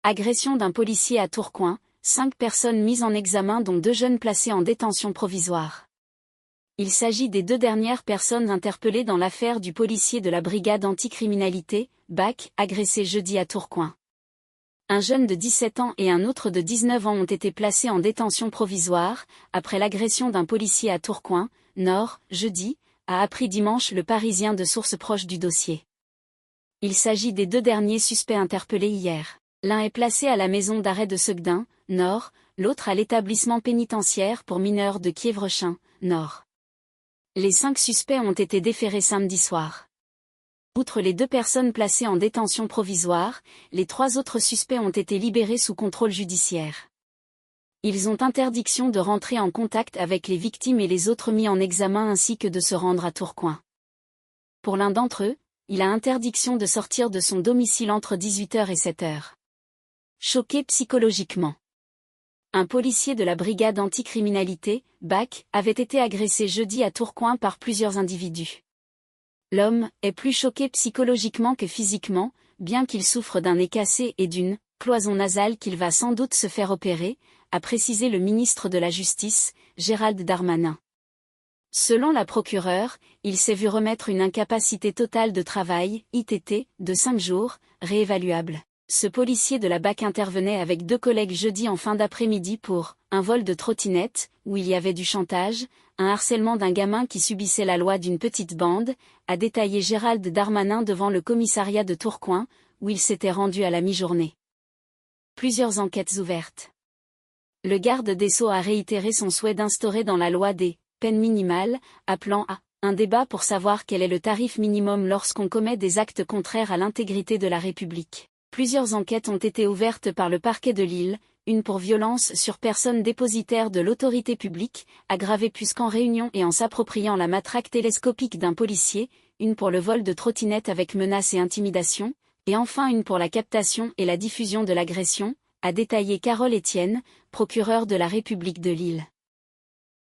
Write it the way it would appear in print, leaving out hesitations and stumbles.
Agression d'un policier à Tourcoing, 5 personnes mises en examen dont 2 jeunes placés en détention provisoire. Il s'agit des 2 dernières personnes interpellées dans l'affaire du policier de la brigade anticriminalité, BAC, agressé jeudi à Tourcoing. Un jeune de 17 ans et un autre de 19 ans ont été placés en détention provisoire, après l'agression d'un policier à Tourcoing, Nord, jeudi, a appris dimanche Le Parisien de sources proches du dossier. Il s'agit des 2 derniers suspects interpellés hier. L'un est placé à la maison d'arrêt de Seguedin, Nord, l'autre à l'établissement pénitentiaire pour mineurs de Quiévrechin, Nord. Les 5 suspects ont été déférés samedi soir. Outre les 2 personnes placées en détention provisoire, les 3 autres suspects ont été libérés sous contrôle judiciaire. Ils ont interdiction de rentrer en contact avec les victimes et les autres mis en examen ainsi que de se rendre à Tourcoing. Pour l'un d'entre eux, il a interdiction de sortir de son domicile entre 18h et 7h. Choqué psychologiquement. Un policier de la brigade anticriminalité, BAC, avait été agressé jeudi à Tourcoing par plusieurs individus. L'homme est plus choqué psychologiquement que physiquement, bien qu'il souffre d'un nez cassé et d'une cloison nasale qu'il va sans doute se faire opérer, a précisé le ministre de la Justice, Gérald Darmanin. Selon la procureure, il s'est vu remettre une incapacité totale de travail, ITT, de 5 jours, réévaluable. Ce policier de la BAC intervenait avec 2 collègues jeudi en fin d'après-midi pour un vol de trottinette, où il y avait du chantage, un harcèlement d'un gamin qui subissait la loi d'une petite bande, a détaillé Gérald Darmanin devant le commissariat de Tourcoing, où il s'était rendu à la mi-journée. Plusieurs enquêtes ouvertes. Le garde des Sceaux a réitéré son souhait d'instaurer dans la loi des peines minimales, appelant à un débat pour savoir quel est le tarif minimum lorsqu'on commet des actes contraires à l'intégrité de la République. Plusieurs enquêtes ont été ouvertes par le parquet de Lille, une pour violence sur personne dépositaire de l'autorité publique, aggravée puisqu'en réunion et en s'appropriant la matraque télescopique d'un policier, une pour le vol de trottinette avec menace et intimidation, et enfin une pour la captation et la diffusion de l'agression, a détaillé Carole Etienne, procureure de la République de Lille.